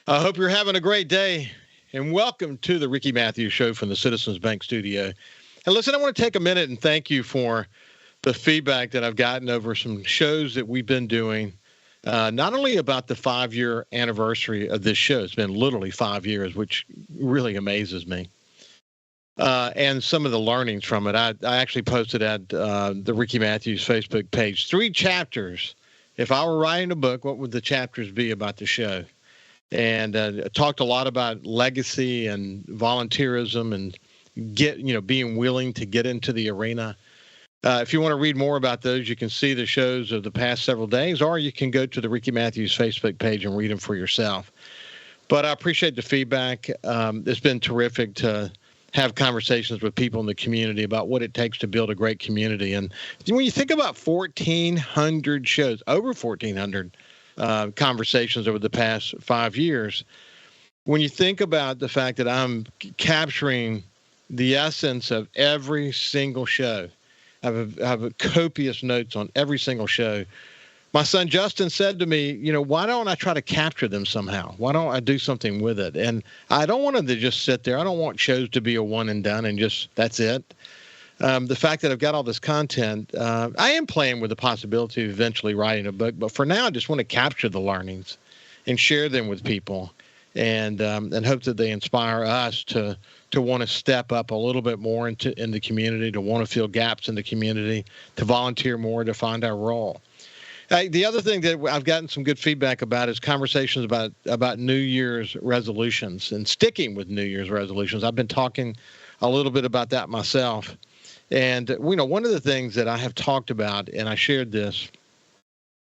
I hope you're having a great day, and welcome to the Ricky Mathews Show from the Citizens Bank studio. And listen, I want to take a minute and thank you for the feedback that I've gotten over some shows that we've been doing, not only about the 5-year anniversary of this show. It's been literally 5 years, which really amazes me. And some of the learnings from it. I actually posted at the Ricky Mathews Facebook page 3 chapters. If I were writing a book, what would the chapters be about the show? And talked a lot about legacy and volunteerism and being willing to get into the arena. If you want to read more about those, you can see the shows of the past several days, or you can go to the Ricky Mathews Facebook page and read them for yourself. But I appreciate the feedback. It's been terrific to have conversations with people in the community about what it takes to build a great community. And when you think about 1,400 shows, over 1,400 conversations over the past 5 years, when you think about the fact that I'm capturing the essence of every single show, I have copious notes on every single show. My son Justin said to me, why don't I try to capture them somehow? Why don't I do something with it? And I don't want them to just sit there. I don't want shows to be a one and done and just that's it. The fact that I've got all this content, I am playing with the possibility of eventually writing a book. But for now, I just want to capture the learnings and share them with people and hope that they inspire us to want to step up a little bit more in the community, to want to fill gaps in the community, to volunteer more, to find our role. The other thing that I've gotten some good feedback about is conversations about New Year's resolutions and sticking with New Year's resolutions. I've been talking a little bit about that myself. And, one of the things that I have talked about, and I shared this,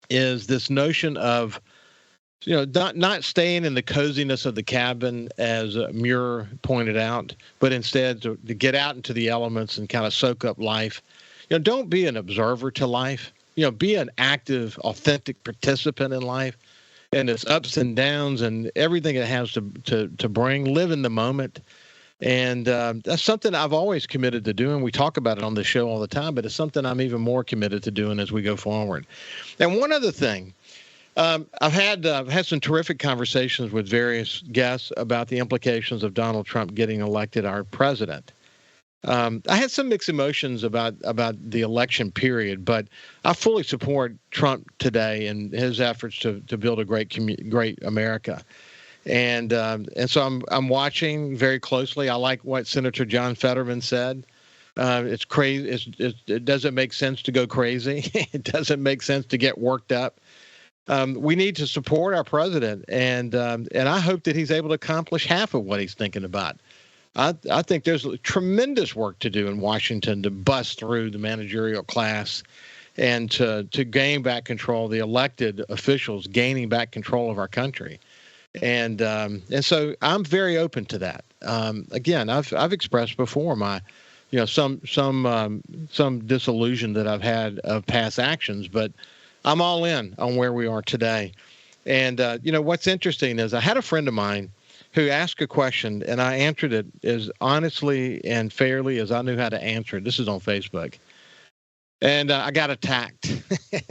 is this notion of, not staying in the coziness of the cabin, as Muir pointed out, but instead to get out into the elements and kind of soak up life. Don't be an observer to life. Be an active, authentic participant in life and its ups and downs and everything it has to bring. Live in the moment. And that's something I've always committed to doing. We talk about it on the show all the time, but it's something I'm even more committed to doing as we go forward. And one other thing, I've had some terrific conversations with various guests about the implications of Donald Trump getting elected our president. I had some mixed emotions about the election period, but I fully support Trump today and his efforts to build a great America. And so I'm watching very closely. I like what Senator John Fetterman said. It's crazy. It doesn't make sense to go crazy. It doesn't make sense to get worked up. We need to support our president, and I hope that he's able to accomplish half of what he's thinking about. I think there's tremendous work to do in Washington to bust through the managerial class and to gain back control, the elected officials gaining back control of our country. And so I'm very open to that. Again, I've expressed before my, some disillusion that I've had of past actions, but I'm all in on where we are today. And what's interesting is I had a friend of mine who asked a question, and I answered it as honestly and fairly as I knew how to answer it. This is on Facebook. And I got attacked.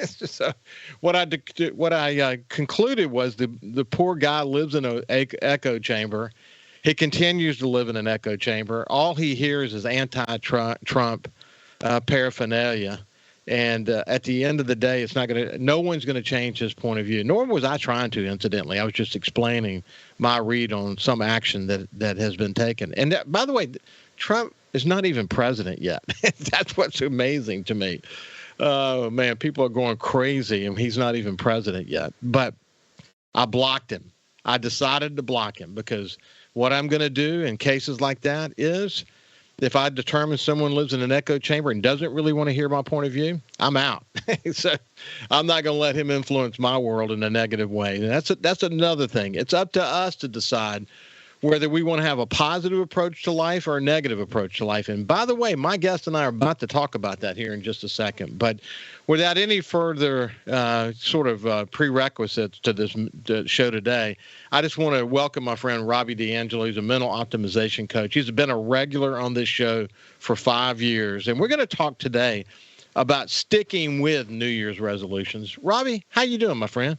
So what I concluded was the poor guy lives in an echo chamber. He continues to live in an echo chamber. All he hears is anti-Trump paraphernalia. And at the end of the day, no one's going to change his point of view. Nor was I trying to, incidentally. I was just explaining my read on some action that has been taken. And by the way, Trump is not even president yet. That's what's amazing to me. Oh, man, people are going crazy, and he's not even president yet. But I blocked him. I decided to block him because what I'm going to do in cases like that is if I determine someone lives in an echo chamber and doesn't really want to hear my point of view, I'm out. So I'm not going to let him influence my world in a negative way. And that's another thing. It's up to us to decide whether we want to have a positive approach to life or a negative approach to life. And by the way, my guest and I are about to talk about that here in just a second. But without any further prerequisites to this show today, I just want to welcome my friend Robby D'Angelo. He's a mental optimization coach. He's been a regular on this show for 5 years. And we're going to talk today about sticking with New Year's resolutions. Robby, how you doing, my friend?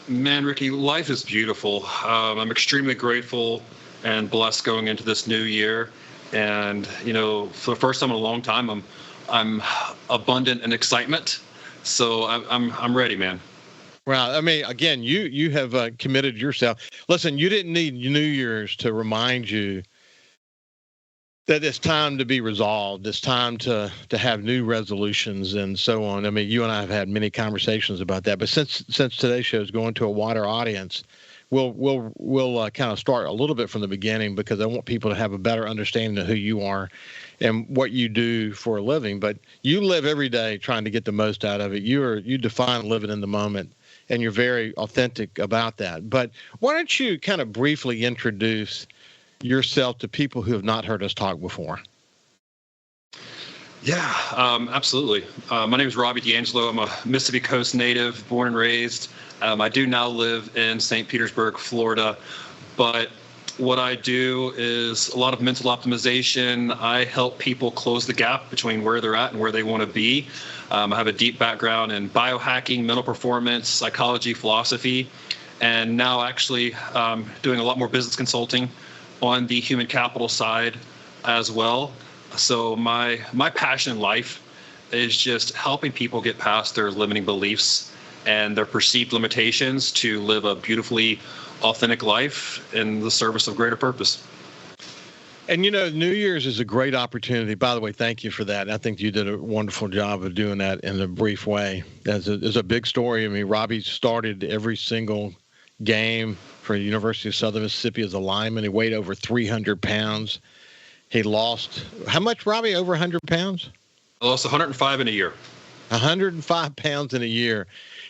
Man, Ricky, life is beautiful. I'm extremely grateful and blessed going into this new year. And, for the first time in a long time, I'm abundant in excitement. So I'm ready, man. Well, I mean, again, you have committed yourself. Listen, you didn't need New Year's to remind you that it's time to be resolved. It's time to have new resolutions and so on. I mean, you and I have had many conversations about that. But since today's show is going to a wider audience, we'll kind of start a little bit from the beginning, because I want people to have a better understanding of who you are and what you do for a living. But you live every day trying to get the most out of it. You define living in the moment, and you're very authentic about that. But why don't you kind of briefly introduce yourself to people who have not heard us talk before? Yeah, absolutely. My name is Robby D'Angelo. I'm a Mississippi Coast native, born and raised. I do now live in St. Petersburg, Florida, but what I do is a lot of mental optimization. I help people close the gap between where they're at and where they want to be. I have a deep background in biohacking, mental performance, psychology, philosophy, and now actually doing a lot more business consulting on the human capital side as well. So my passion in life is just helping people get past their limiting beliefs and their perceived limitations to live a beautifully authentic life in the service of greater purpose. And, New Year's is a great opportunity. By the way, thank you for that. I think you did a wonderful job of doing that in a brief way. There's a big story. I mean, Robby started every single game for the University of Southern Mississippi as a lineman. He weighed over 300 pounds. He lost, how much, Robby? Over 100 pounds? I lost 105 in a year. 105 pounds in a year.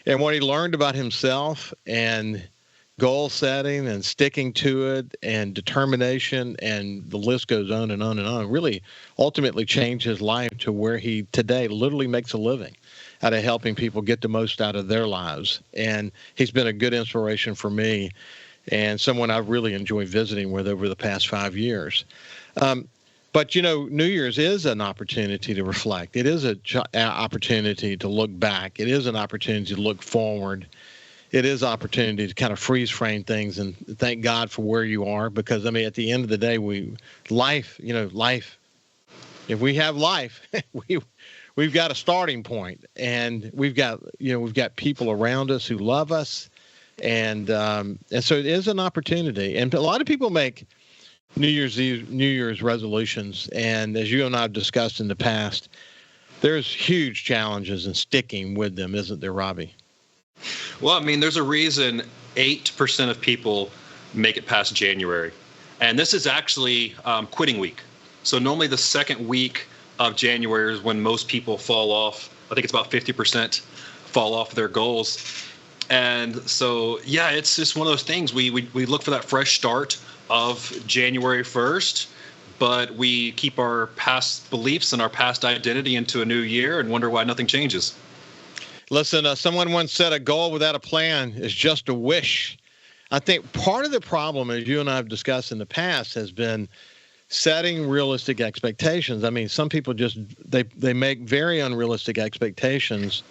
And what he learned about himself and goal setting and sticking to it and determination, and the list goes on and on and on, really ultimately changed his life to where he today literally makes a living out of helping people get the most out of their lives. And he's been a good inspiration for me and someone I've really enjoyed visiting with over the past 5 years. But, New Year's is an opportunity to reflect. It is an opportunity to look back. It is an opportunity to look forward. It is an opportunity to kind of freeze frame things and thank God for where you are. Because, I mean, at the end of the day, life, if we have life, we've got a starting point, and we've got people around us who love us. And so it is an opportunity. And a lot of people make New Year's resolutions, and as you and I have discussed in the past, there's huge challenges in sticking with them, isn't there, Robby? Well, I mean, there's a reason 8% of people make it past January, and this is actually quitting week. So normally the second week of January is when most people fall off. I think it's about 50% fall off their goals. And so, yeah, it's just one of those things. We look for that fresh start of January 1st, but we keep our past beliefs and our past identity into a new year and wonder why nothing changes. Listen, someone once said a goal without a plan is just a wish. I think part of the problem, as you and I have discussed in the past, has been setting realistic expectations. I mean, some people just, they make very unrealistic expectations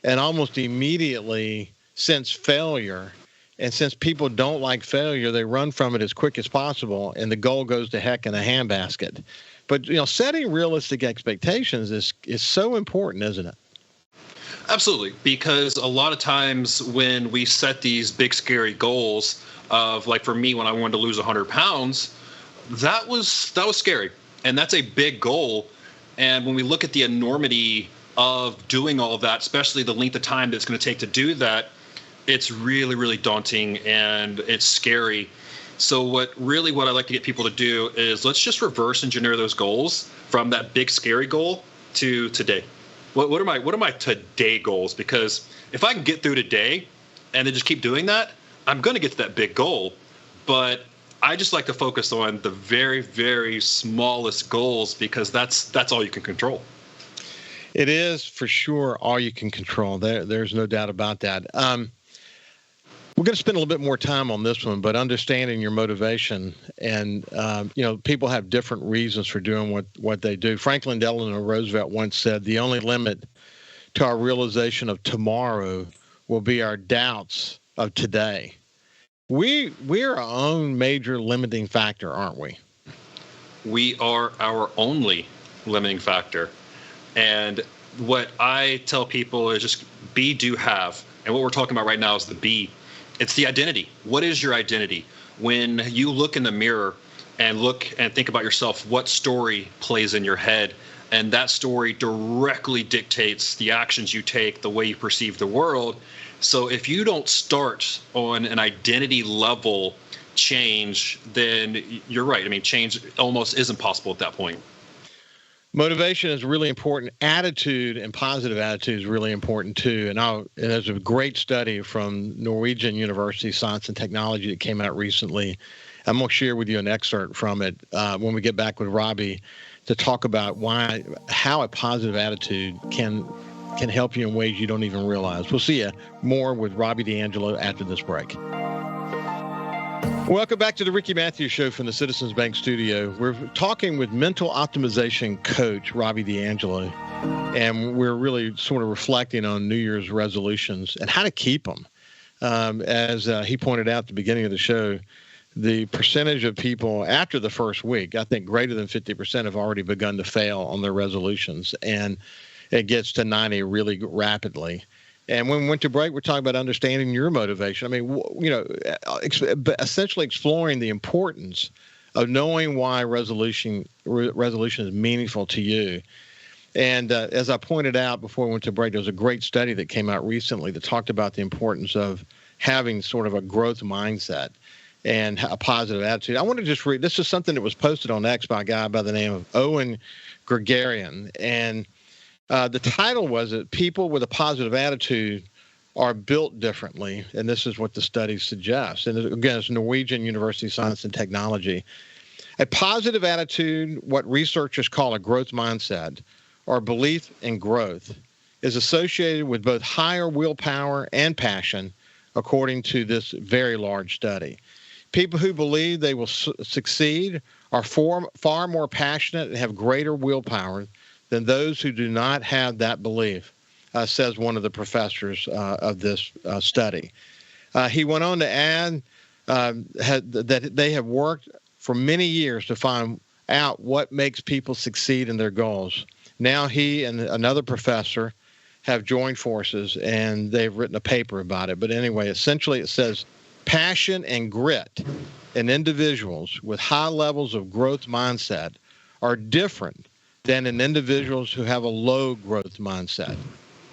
and almost immediately sense failure. And since people don't like failure, they run from it as quick as possible, and the goal goes to heck in a handbasket. But, setting realistic expectations is so important, isn't it? Absolutely, because a lot of times when we set these big, scary goals of, like for me, when I wanted to lose 100 pounds, that was scary. And that's a big goal. And when we look at the enormity of doing all of that, especially the length of time that it's going to take to do that, it's really, really daunting and it's scary. So what I like to get people to do is let's just reverse engineer those goals from that big, scary goal to today. What are my today goals? Because if I can get through today and then just keep doing that, I'm going to get to that big goal. But I just like to focus on the very, very smallest goals, because that's all you can control. It is for sure all you can control. There's no doubt about that. We're going to spend a little bit more time on this one, but understanding your motivation, and people have different reasons for doing what they do. Franklin Delano Roosevelt once said, "The only limit to our realization of tomorrow will be our doubts of today. We're our own major limiting factor, aren't we? We are our only limiting factor. And what I tell people is just be, do, have. And what we're talking about right now is the be. It's the identity. What is your identity? When you look in the mirror and look and think about yourself, what story plays in your head? And that story directly dictates the actions you take, the way you perceive the world. So if you don't start on an identity level change, then you're right. I mean, change almost isn't possible at that point. Motivation is really important. Attitude and positive attitude is really important too. And there's a great study from Norwegian University Science and Technology that came out recently. I'm going to share with you an excerpt from it when we get back with Robby to talk about how a positive attitude can help you in ways you don't even realize. We'll see you more with Robby D'Angelo after this break. Welcome back to the Ricky Mathews Show from the Citizens Bank studio. We're talking with mental optimization coach Robby D'Angelo, and we're really sort of reflecting on New Year's resolutions and how to keep them. As he pointed out at the beginning of the show, the percentage of people after the first week, I think greater than 50% have already begun to fail on their resolutions, and it gets to 90 really rapidly. And when we went to break, we're talking about understanding your motivation. I mean, essentially exploring the importance of knowing why resolution is meaningful to you. And as I pointed out before we went to break, there was a great study that came out recently that talked about the importance of having sort of a growth mindset and a positive attitude. I want to just read, this is something that was posted on X by a guy by the name of Owen Gregarian. And the title was that people with a positive attitude are built differently, and this is what the study suggests. And again, it's Norwegian University Science and Technology. A positive attitude, what researchers call a growth mindset, or belief in growth, is associated with both higher willpower and passion, according to this very large study. People who believe they will succeed are far more passionate and have greater willpower than those who do not have that belief, says one of the professors of this study. He went on to add that they have worked for many years to find out what makes people succeed in their goals. Now he and another professor have joined forces, and they've written a paper about it. But anyway, essentially it says passion and grit in individuals with high levels of growth mindset are different than in individuals who have a low growth mindset.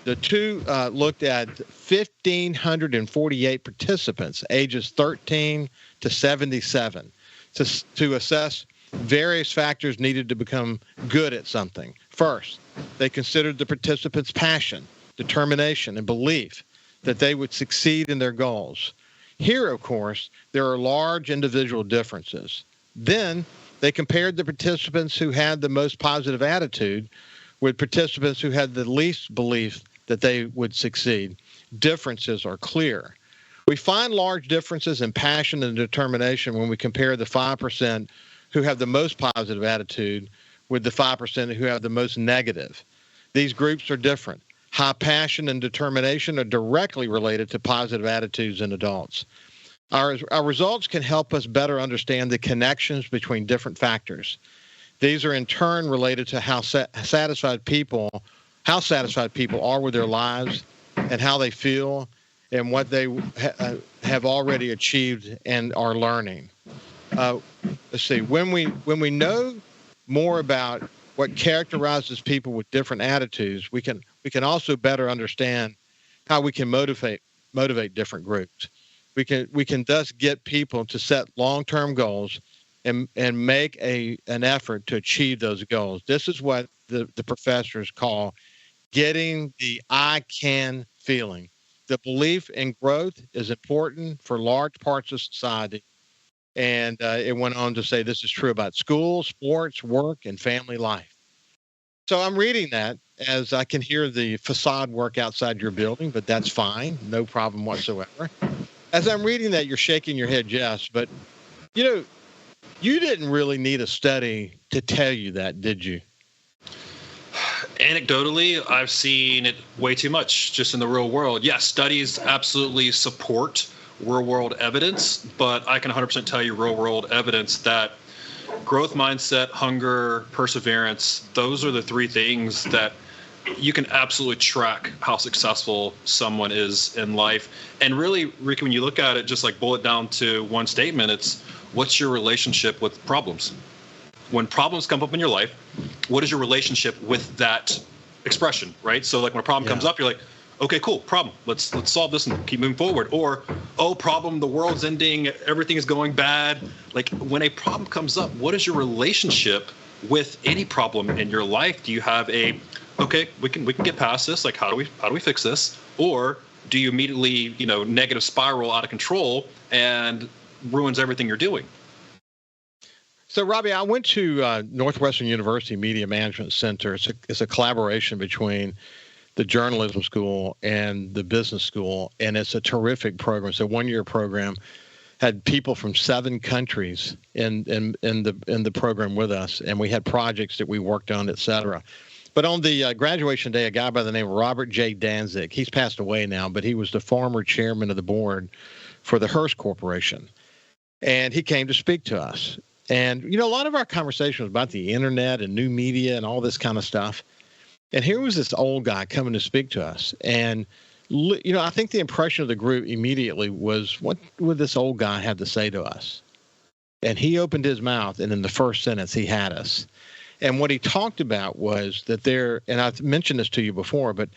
The two looked at 1,548 participants, ages 13 to 77, to assess various factors needed to become good at something. First, they considered the participants' passion, determination, and belief that they would succeed in their goals. Here, of course, there are large individual differences. Then, they compared the participants who had the most positive attitude with participants who had the least belief that they would succeed. Differences are clear. We find large differences in passion and determination when we compare the 5% who have the most positive attitude with the 5% who have the most negative. These groups are different. High passion and determination are directly related to positive attitudes in adults. Our results can help us better understand the connections between different factors. These are in turn related to how satisfied people are with their lives and how they feel and what they have already achieved and are learning. Let's see. When we know more about what characterizes people with different attitudes, we can also better understand how we can motivate different groups. We can thus get people to set long-term goals and make an effort to achieve those goals. This is what the professors call getting the I can feeling. The belief in growth is important for large parts of society. And it went on to say this is true about school, sports, work, and family life. So I'm reading that as I can hear the facade work outside your building, but that's fine. No problem whatsoever. As I'm reading that, you're shaking your head, yes, but you didn't really need a study to tell you that, did you? Anecdotally, I've seen it way too much just in the real world. Yes, studies absolutely support real world evidence, but I can 100% tell you real world evidence that growth mindset, hunger, perseverance, those are the three things that you can absolutely track how successful someone is in life. And really, Ricky, when you look at it, just like boil it down to one statement, it's what's your relationship with problems? When problems come up in your life, what is your relationship with that expression, right? So like when a problem comes up, you're like, okay, cool, problem. Let's solve this and keep moving forward. Or, oh, problem, the world's ending, everything is going bad. Like when a problem comes up, what is your relationship with any problem in your life? Do you have a, okay, we can get past this. Like how do we fix this? Or do you immediately, negative spiral out of control and ruins everything you're doing? So, Robby, I went to Northwestern University Media Management Center. It's a collaboration between the journalism school and the business school, and it's a terrific program. It's a one-year program. Had people from 7 countries in the program with us, and we had projects that we worked on, et cetera. But on the graduation day, a guy by the name of Robert J. Danzig, he's passed away now, but he was the former chairman of the board for the Hearst Corporation, and he came to speak to us. And, a lot of our conversation was about the internet and new media and all this kind of stuff. And here was this old guy coming to speak to us. And, I think the impression of the group immediately was, what would this old guy have to say to us? And he opened his mouth, and in the first sentence, he had us. And what he talked about was that and I've mentioned this to you before, but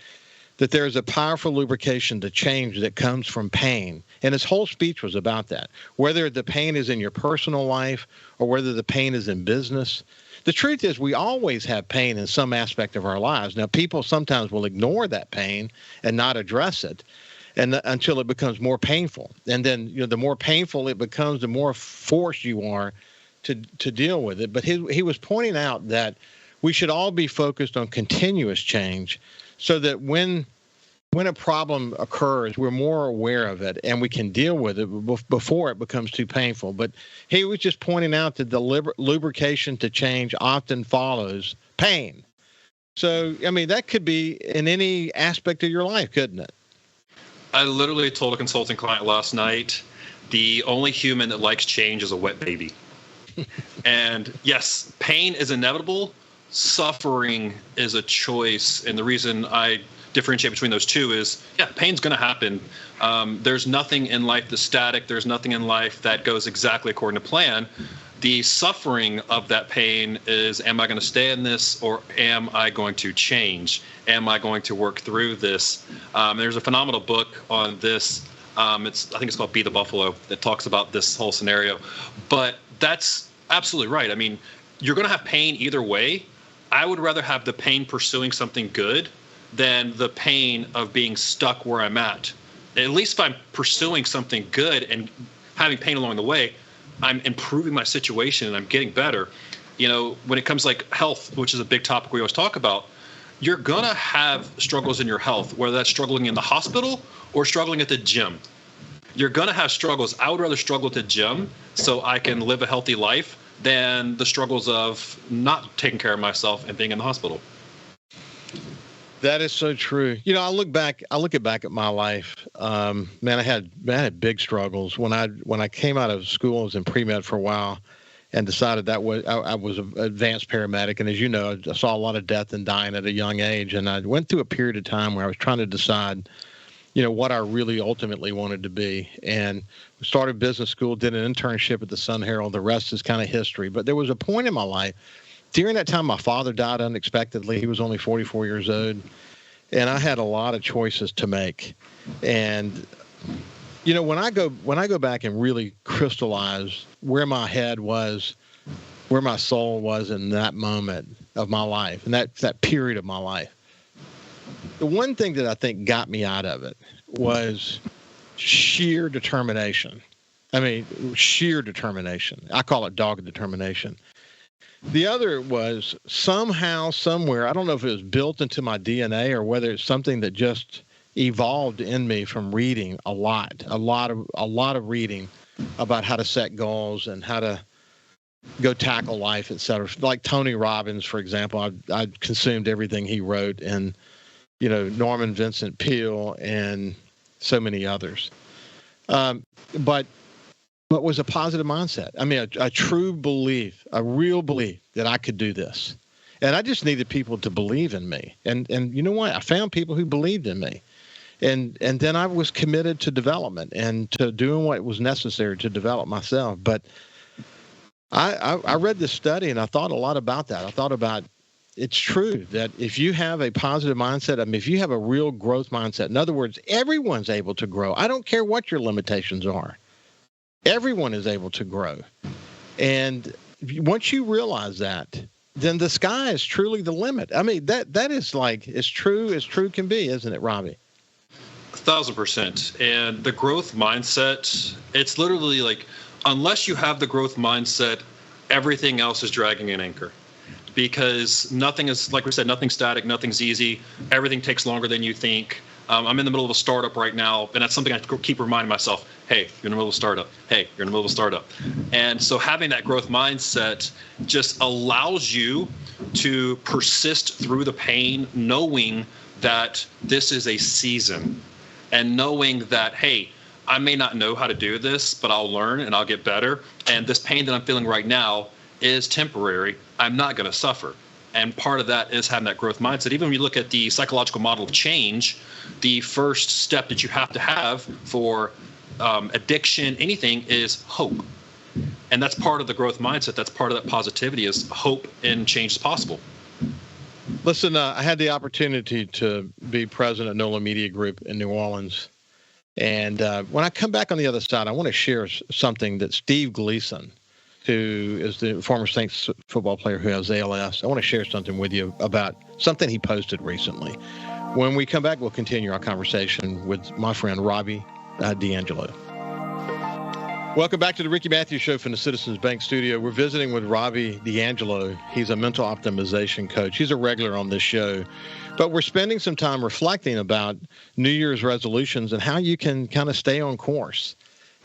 that there's a powerful lubrication to change that comes from pain. And his whole speech was about that, whether the pain is in your personal life or whether the pain is in business. The truth is we always have pain in some aspect of our lives. Now, people sometimes will ignore that pain and not address it until it becomes more painful. And then, the more painful it becomes, the more forced you are to deal with it. But he was pointing out that we should all be focused on continuous change, so that when a problem occurs, we're more aware of it and we can deal with it before it becomes too painful. But he was just pointing out that the lubrication to change often follows pain. So, that could be in any aspect of your life, couldn't it? I literally told a consulting client last night, the only human that likes change is a wet baby. And yes, pain is inevitable. Suffering is a choice, and the reason I differentiate between those two is, pain's going to happen. There's nothing in life that's static. There's nothing in life that goes exactly according to plan. The suffering of that pain is, am I going to stay in this, or am I going to change? Am I going to work through this? There's a phenomenal book on this. I think it's called Be the Buffalo, that talks about this whole scenario. But that's absolutely right. I mean, you're going to have pain either way. I would rather have the pain pursuing something good than the pain of being stuck where I'm at. At least if I'm pursuing something good and having pain along the way, I'm improving my situation and I'm getting better. When it comes like health, which is a big topic we always talk about, you're going to have struggles in your health, whether that's struggling in the hospital or struggling at the gym. You're going to have struggles. I would rather struggle at the gym so I can live a healthy life than the struggles of not taking care of myself and being in the hospital. That is so true. I look back at my life. Man, I had big struggles when I came out of school. I was in pre-med for a while, and decided I was an advanced paramedic. And as you know, I saw a lot of death and dying at a young age. And I went through a period of time where I was trying to decide, what I really ultimately wanted to be. And started business school, did an internship at the Sun Herald. The rest is kind of history. But there was a point in my life. During that time, my father died unexpectedly. He was only 44 years old, and I had a lot of choices to make. And when I go back and really crystallize where my head was, where my soul was in that moment of my life, and that period of my life, the one thing that I think got me out of it was sheer determination. I mean, sheer determination. I call it dogged determination. The other was somehow, somewhere, I don't know if it was built into my DNA or whether it's something that just evolved in me from reading a lot of reading about how to set goals and how to go tackle life, et cetera. Like Tony Robbins, for example, I consumed everything he wrote, and Norman Vincent Peale and so many others. But was a positive mindset. I mean, a true belief, a real belief that I could do this. And I just needed people to believe in me. And you know what? I found people who believed in me. And then I was committed to development and to doing what was necessary to develop myself. But I read this study and I thought a lot about that. I thought about it's true that if you have a positive mindset, I mean, if you have a real growth mindset, in other words, everyone's able to grow. I don't care what your limitations are. Everyone is able to grow. And once you realize that, then the sky is truly the limit. I mean, that is like as true can be, isn't it, Robby? 1,000%. And the growth mindset, it's literally like, unless you have the growth mindset, everything else is dragging an anchor. Because nothing is, like we said, nothing's static, nothing's easy. Everything takes longer than you think. I'm in the middle of a startup right now, and that's something I keep reminding myself, hey, you're in the middle of a startup. Hey, you're in the middle of a startup. And so having that growth mindset just allows you to persist through the pain, knowing that this is a season, and knowing that, hey, I may not know how to do this, but I'll learn and I'll get better. And this pain that I'm feeling right now is temporary. I'm not going to suffer. And part of that is having that growth mindset. Even when you look at the psychological model of change, the first step that you have to have for addiction, anything, is hope. And that's part of the growth mindset. That's part of that positivity, is hope and change is possible. Listen, I had the opportunity to be president of NOLA Media Group in New Orleans. And when I come back on the other side, I want to share something that Steve Gleason, who is the former Saints football player who has ALS, I want to share something with you about something he posted recently. When we come back, we'll continue our conversation with my friend Robby D'Angelo. Welcome back to the Ricky Mathews Show from the Citizens Bank studio. We're visiting with Robby D'Angelo. He's a mental optimization coach. He's a regular on this show. But we're spending some time reflecting about New Year's resolutions and how you can kind of stay on course.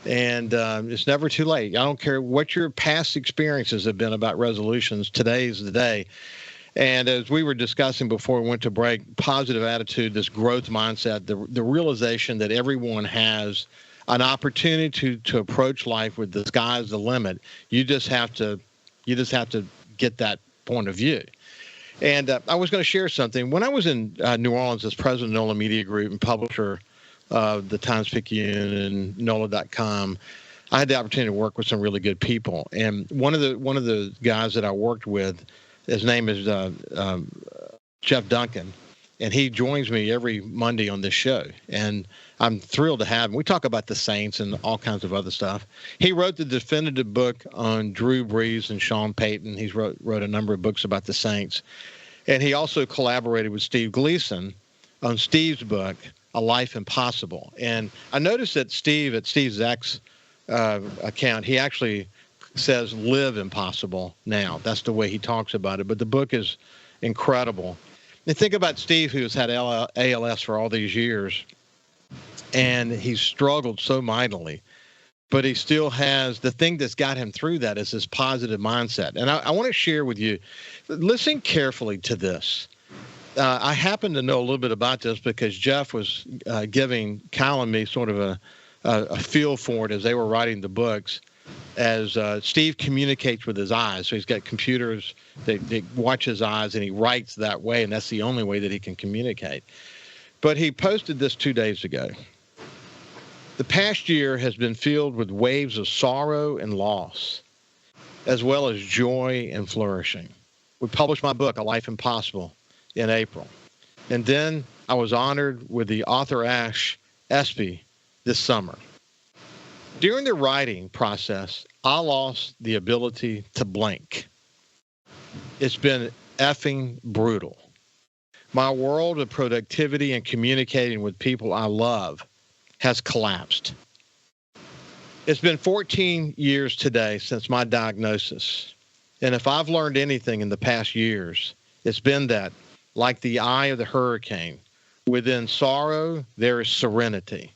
And it's never too late. I don't care what your past experiences have been about resolutions. Today's the day. And as we were discussing before we went to break, positive attitude, this growth mindset, the realization that everyone has an opportunity to approach life with the sky's the limit. You just have to get that point of view. And I was going to share something. When I was in New Orleans as president of NOLA Media Group and publisher of the Times-Picayune and NOLA.com, I had the opportunity to work with some really good people. And one of the guys that I worked with, his name is Jeff Duncan, and he joins me every Monday on this show. And I'm thrilled to have him. We talk about the Saints and all kinds of other stuff. He wrote the definitive book on Drew Brees and Sean Payton. He's wrote a number of books about the Saints. And he also collaborated with Steve Gleason on Steve's book, A Life Impossible. And I noticed that Steve, at Steve's X account, he actually says live impossible now. That's the way he talks about it. But the book is incredible. And think about Steve, who's had ALS for all these years, and he's struggled so mightily. But he still has, the thing that's got him through that is his positive mindset. And I want to share with you, listen carefully to this. I happen to know a little bit about this because Jeff was giving Kyle and me sort of a feel for it as they were writing the books, as Steve communicates with his eyes. So he's got computers that watch his eyes, and he writes that way, and that's the only way that he can communicate. But he posted this 2 days ago. The past year has been filled with waves of sorrow and loss, as well as joy and flourishing. We published my book, A Life Impossible, in April. And then I was honored with the Arthur Ashe ESPY this summer. During the writing process, I lost the ability to blink. It's been effing brutal. My world of productivity and communicating with people I love has collapsed. It's been 14 years today since my diagnosis. And if I've learned anything in the past years, it's been that, like the eye of the hurricane, within sorrow, there is serenity.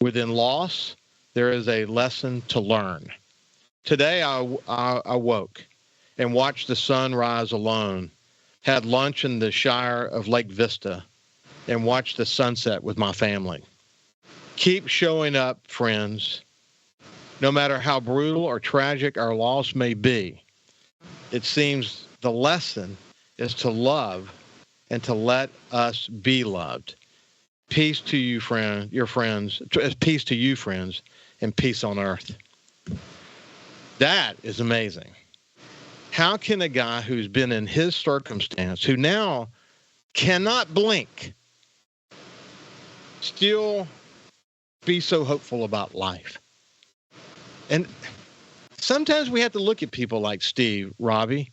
Within loss, there is a lesson to learn. Today I woke and watched the sun rise alone, had lunch in the Shire of Lake Vista, and watched the sunset with my family. Keep showing up, friends. No matter how brutal or tragic our loss may be, it seems the lesson is to love and to let us be loved. Peace to you, friends, peace to you, friends, and peace on earth. That is amazing. How can a guy who's been in his circumstance, who now cannot blink, still be so hopeful about life? And sometimes we have to look at people like Steve, Robby,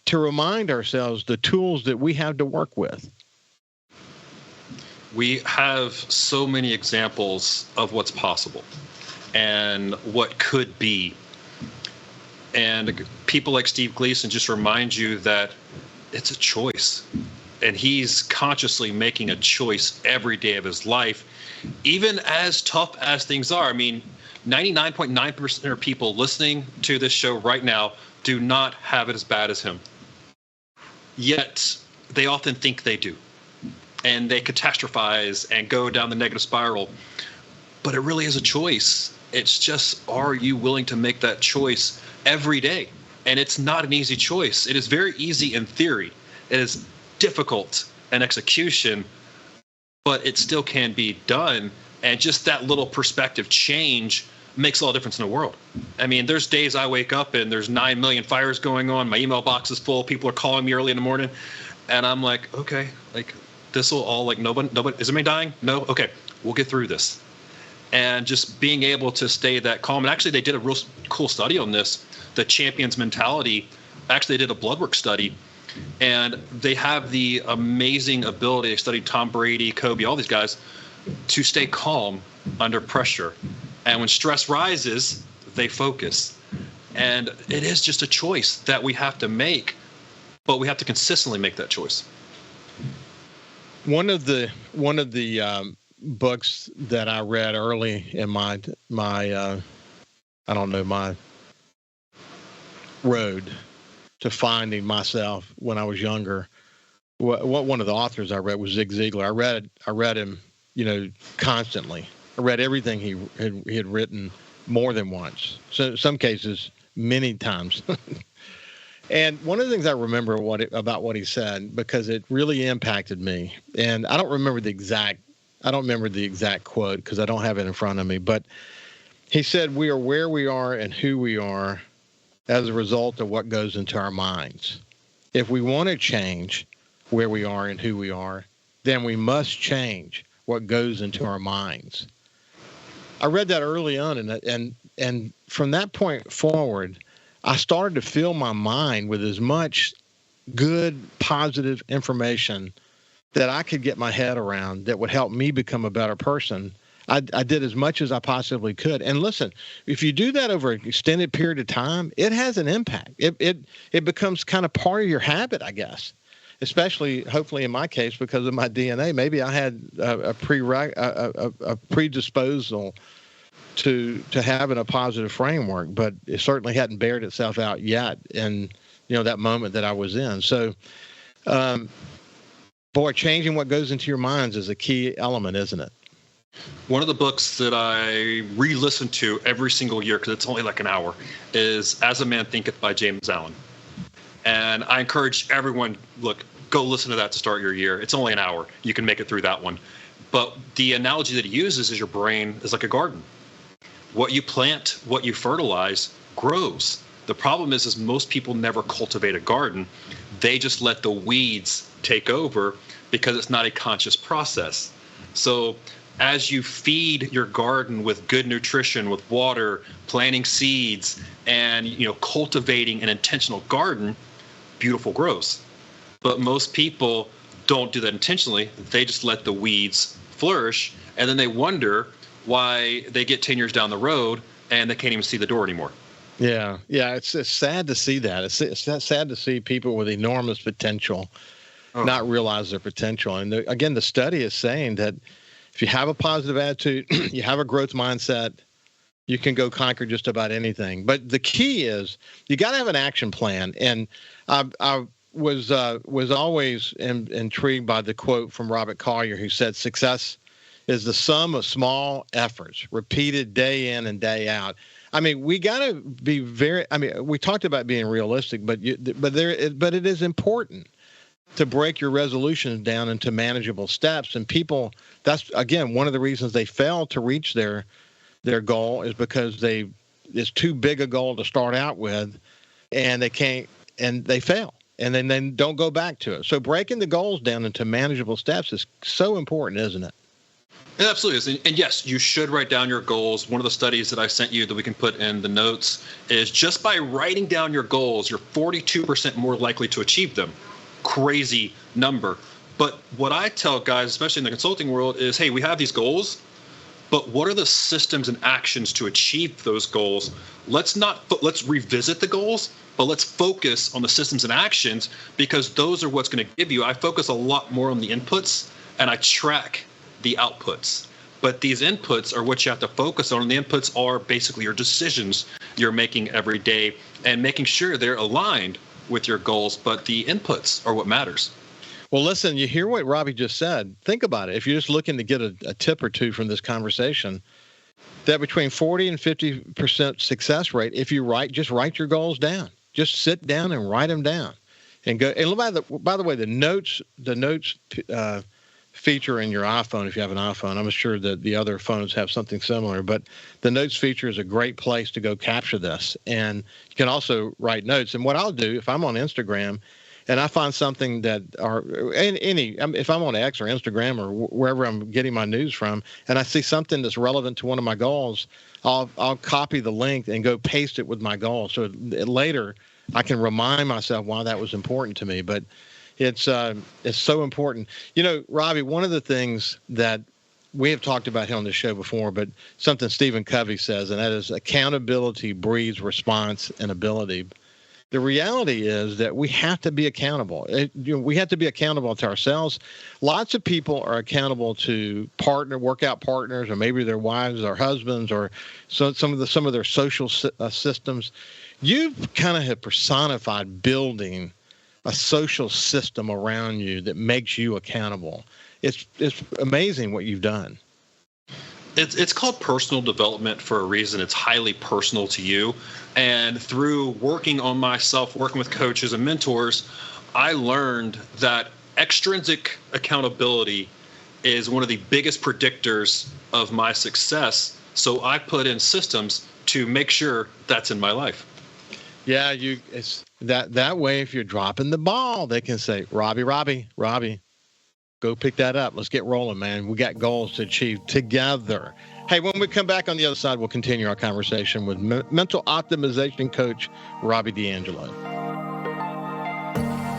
to remind ourselves the tools that we have to work with. We have so many examples of what's possible and what could be. And people like Steve Gleason just remind you that it's a choice. And he's consciously making a choice every day of his life, even as tough as things are. I mean, 99.9% of people listening to this show right now do not have it as bad as him. Yet they often think they do. And they catastrophize and go down the negative spiral. But it really is a choice. It's just, are you willing to make that choice every day? And it's not an easy choice. It is very easy in theory. It is difficult in execution, but it still can be done. And just that little perspective change makes all the difference in the world. I mean, there's days I wake up and there's 9 million fires going on. My email box is full. People are calling me early in the morning. And I'm like, okay, like this will all, like, nobody, is anybody dying? No? Okay, we'll get through this. And just being able to stay that calm. And actually, they did a real cool study on this, the champions mentality. Actually, they did a blood work study. And they have the amazing ability, they studied Tom Brady, Kobe, all these guys, to stay calm under pressure. And when stress rises, they focus. And it is just a choice that we have to make, but we have to consistently make that choice. One of the books that I read early in my road to finding myself when I was younger, what one of the authors I read was Zig Ziglar. I read him, constantly. I read everything he had written more than once. So in some cases, many times. And one of the things I remember about what he said, because it really impacted me, and I don't remember the exact quote because I don't have it in front of me, but he said, "We are where we are and who we are as a result of what goes into our minds. If we want to change where we are and who we are, then we must change what goes into our minds." I read that early on, and from that point forward, I started to fill my mind with as much good, positive information that I could get my head around that would help me become a better person. I did as much as I possibly could. And listen, if you do that over an extended period of time, it has an impact. It becomes kind of part of your habit, I guess, especially, hopefully in my case, because of my DNA. Maybe I had a predisposal to having a positive framework, but it certainly hadn't bared itself out yet in that moment that I was in. So, boy, changing what goes into your minds is a key element, isn't it? One of the books that I re-listen to every single year, because it's only like an hour, is As a Man Thinketh by James Allen. And I encourage everyone, go listen to that to start your year. It's only an hour. You can make it through that one. But the analogy that he uses is your brain is like a garden. What you plant, what you fertilize, grows. The problem is most people never cultivate a garden. They just let the weeds take over because it's not a conscious process. So as you feed your garden with good nutrition, with water, planting seeds, and cultivating an intentional garden, beautiful grows. But most people don't do that intentionally. They just let the weeds flourish, and then they wonder why they get 10 years down the road and they can't even see the door anymore. Yeah. It's sad to see that. It's sad to see people with enormous potential not realize their potential. And again, the study is saying that if you have a positive attitude, you have a growth mindset, you can go conquer just about anything. But the key is you got to have an action plan. And I was always intrigued by the quote from Robert Collier, who said, "Success is the sum of small efforts repeated day in and day out." I mean, we got to be we talked about being realistic, but it is important to break your resolutions down into manageable steps. And people, that's again one of the reasons they fail to reach their goal, is because it's too big a goal to start out with, and they can't, and they fail, and then they don't go back to it. So breaking the goals down into manageable steps is so important, isn't it? It absolutely is. And yes, you should write down your goals. One of the studies that I sent you that we can put in the notes is just by writing down your goals, you're 42% more likely to achieve them. Crazy number. But what I tell guys, especially in the consulting world, is, hey, we have these goals, but what are the systems and actions to achieve those goals? Let's revisit the goals, but let's focus on the systems and actions, because those are what's going to give you. I focus a lot more on the inputs, and I track the outputs. But these inputs are what you have to focus on. And the inputs are basically your decisions you're making every day and making sure they're aligned with your goals. But the inputs are what matters. Well, listen, you hear what Robby just said. Think about it. If you're just looking to get a tip or two from this conversation, that between 40 and 50% success rate, if you just write your goals down. Just sit down and write them down. And go. And by the way, the notes feature in your iPhone, if you have an iPhone, I'm sure that the other phones have something similar, but the notes feature is a great place to go capture this. And you can also write notes. And what I'll do, if I'm on Instagram and I find something that, if I'm on X or Instagram or wherever I'm getting my news from, and I see something that's relevant to one of my goals, I'll copy the link and go paste it with my goal. So later I can remind myself why that was important to me. But it's so important. You know, Robby, one of the things that we have talked about here on the show before, but something Stephen Covey says, and that is accountability breeds response and ability. The reality is that we have to be accountable. We have to be accountable to ourselves. Lots of people are accountable to workout partners, or maybe their wives or husbands, or some of their social systems. You kind of have personified building a social system around you that makes you accountable. It's amazing what you've done. It's called personal development for a reason. It's highly personal to you. And through working on myself, working with coaches and mentors, I learned that extrinsic accountability is one of the biggest predictors of my success. So I put in systems to make sure that's in my life. Yeah, it's that way. If you're dropping the ball, they can say, Robby, go pick that up. Let's get rolling, man. We got goals to achieve together. Hey, when we come back on the other side, we'll continue our conversation with mental optimization coach Robby D'Angelo.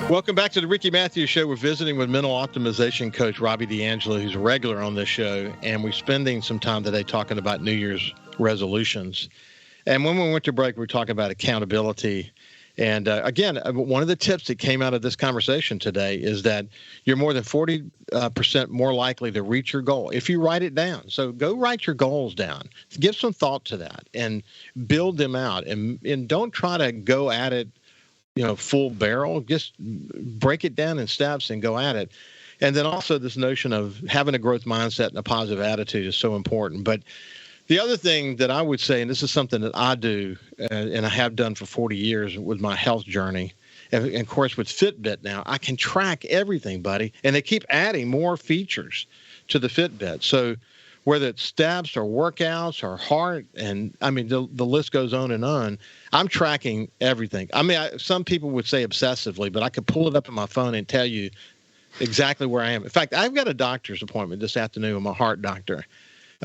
Welcome back to the Ricky Mathews Show. We're visiting with mental optimization coach Robby D'Angelo, who's a regular on this show, and we're spending some time today talking about New Year's resolutions. And when we went to break, we were talking about accountability. And again, one of the tips that came out of this conversation today is that you're more than 40% more likely to reach your goal if you write it down. So go write your goals down. Give some thought to that and build them out. And don't try to go at it, full barrel. Just break it down in steps and go at it. And then also this notion of having a growth mindset and a positive attitude is so important. But the other thing that I would say, and this is something that I do, and I have done for 40 years with my health journey, and of course with Fitbit now, I can track everything, buddy, and they keep adding more features to the Fitbit. So whether it's steps or workouts or heart, and I mean, the list goes on and on, I'm tracking everything. I mean, some people would say obsessively, but I could pull it up on my phone and tell you exactly where I am. In fact, I've got a doctor's appointment this afternoon with my heart doctor,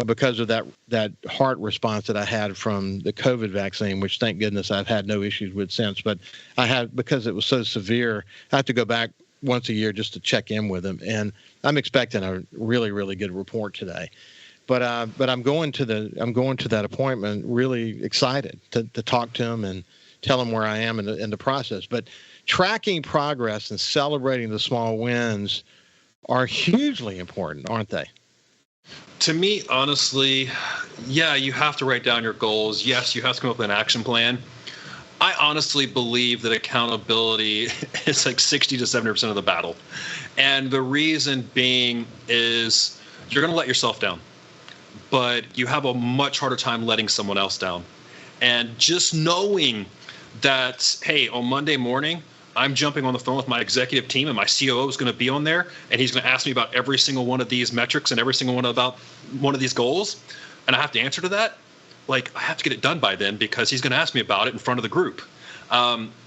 because of that heart response that I had from the COVID vaccine, which thank goodness I've had no issues with since. But because it was so severe, I have to go back once a year just to check in with him. And I'm expecting a really, really good report today. But I'm going to that appointment really excited to talk to him and tell him where I am in the process. But tracking progress and celebrating the small wins are hugely important, aren't they? To me, honestly, yeah, you have to write down your goals. Yes, you have to come up with an action plan. I honestly believe that accountability is like 60 to 70% of the battle. And the reason being is you're going to let yourself down, but you have a much harder time letting someone else down. And just knowing that, hey, on Monday morning, I'm jumping on the phone with my executive team and my COO is going to be on there and he's going to ask me about every single one of these metrics and every single one about one of these goals. And I have to answer to that. Like, I have to get it done by then because he's going to ask me about it in front of the group.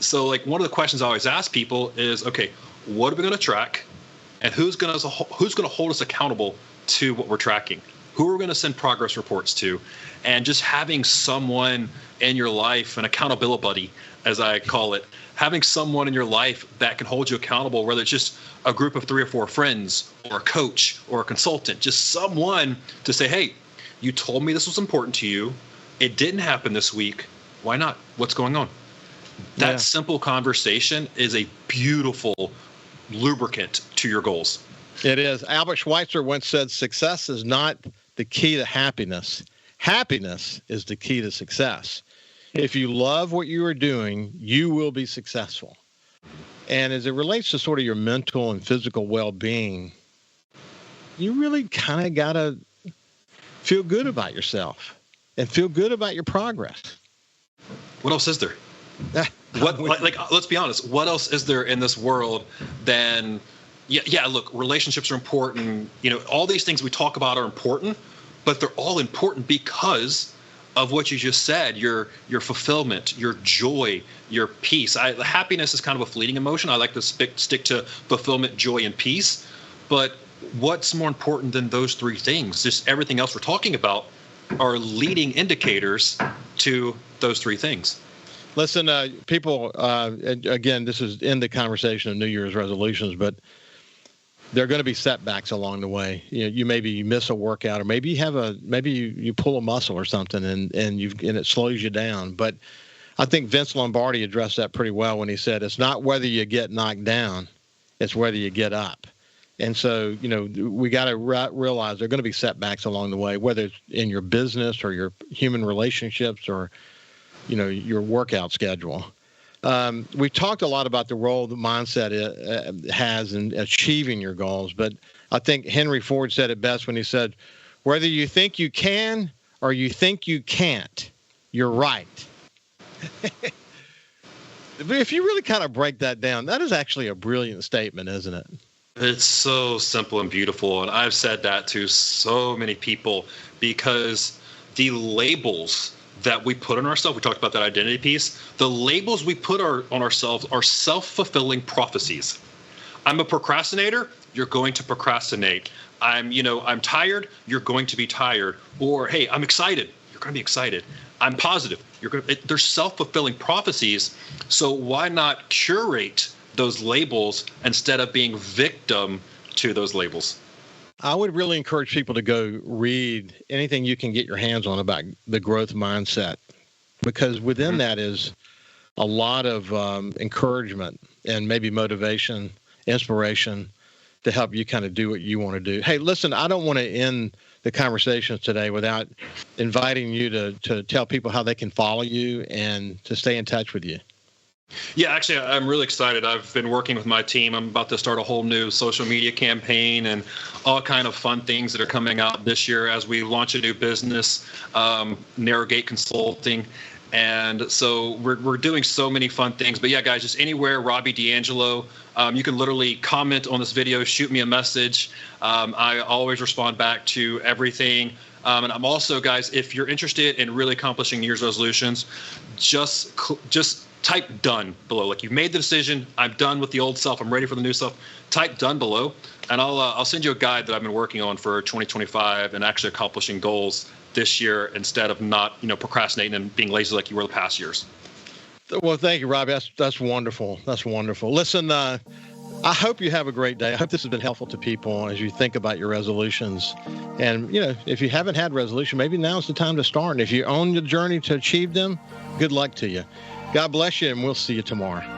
So like one of the questions I always ask people is, okay, what are we going to track and who's going to hold us accountable to what we're tracking? Who are we going to send progress reports to? And just having someone in your life, an accountability buddy, as I call it, having someone in your life that can hold you accountable, whether it's just a group of 3 or 4 friends or a coach or a consultant, just someone to say, hey, you told me this was important to you. It didn't happen this week. Why not? What's going on? That simple conversation is a beautiful lubricant to your goals. It is. Albert Schweitzer once said, success is not the key to happiness. Happiness is the key to success. If you love what you are doing, you will be successful. And as it relates to sort of your mental and physical well-being, you really kind of got to feel good about yourself and feel good about your progress. What else is there? Let's be honest. What else is there in this world than, look, relationships are important. You know, all these things we talk about are important, but they're all important because of what you just said, your fulfillment, your joy, your peace. Happiness is kind of a fleeting emotion. I like to stick to fulfillment, joy, and peace. But what's more important than those 3 things? Just everything else we're talking about are leading indicators to those 3 things. Listen, people, again, this is in the conversation of New Year's resolutions, but there are going to be setbacks along the way. You maybe miss a workout, or maybe you pull a muscle or something, and it slows you down. But I think Vince Lombardi addressed that pretty well when he said, "It's not whether you get knocked down, it's whether you get up." And so, we got to realize there are going to be setbacks along the way, whether it's in your business or your human relationships or, your workout schedule. We've talked a lot about the role the mindset has in achieving your goals, but I think Henry Ford said it best when he said, whether you think you can or you think you can't, you're right. If you really kind of break that down, that is actually a brilliant statement, isn't it? It's so simple and beautiful. And I've said that to so many people because the labels that we put on ourselves, we talked about that identity piece, the labels we put on ourselves are self-fulfilling prophecies. I'm a procrastinator, you're going to procrastinate. I'm tired, you're going to be tired. Or, hey, I'm excited, you're going to be excited. I'm positive, they're self-fulfilling prophecies. So why not curate those labels instead of being victim to those labels? I would really encourage people to go read anything you can get your hands on about the growth mindset, because within that is a lot of encouragement and maybe motivation, inspiration to help you kind of do what you want to do. Hey, listen, I don't want to end the conversations today without inviting you to tell people how they can follow you and to stay in touch with you. Yeah, actually, I'm really excited. I've been working with my team. I'm about to start a whole new social media campaign and all kind of fun things that are coming out this year as we launch a new business, Narrowgate Consulting. And so we're doing so many fun things. But yeah, guys, just anywhere, Robby D'Angelo. You can literally comment on this video, shoot me a message. I always respond back to everything. And I'm also, guys, if you're interested in really accomplishing New Year's resolutions, just type done below. Like, you've made the decision. I'm done with the old self. I'm ready for the new self. Type done below, and I'll send you a guide that I've been working on for 2025 and actually accomplishing goals this year instead of not procrastinating and being lazy like you were the past years. Well, thank you, Robby. That's wonderful. That's wonderful. Listen, I hope you have a great day. I hope this has been helpful to people as you think about your resolutions. And, if you haven't had resolution, maybe now's the time to start. And if you're on the journey to achieve them, good luck to you. God bless you, and we'll see you tomorrow.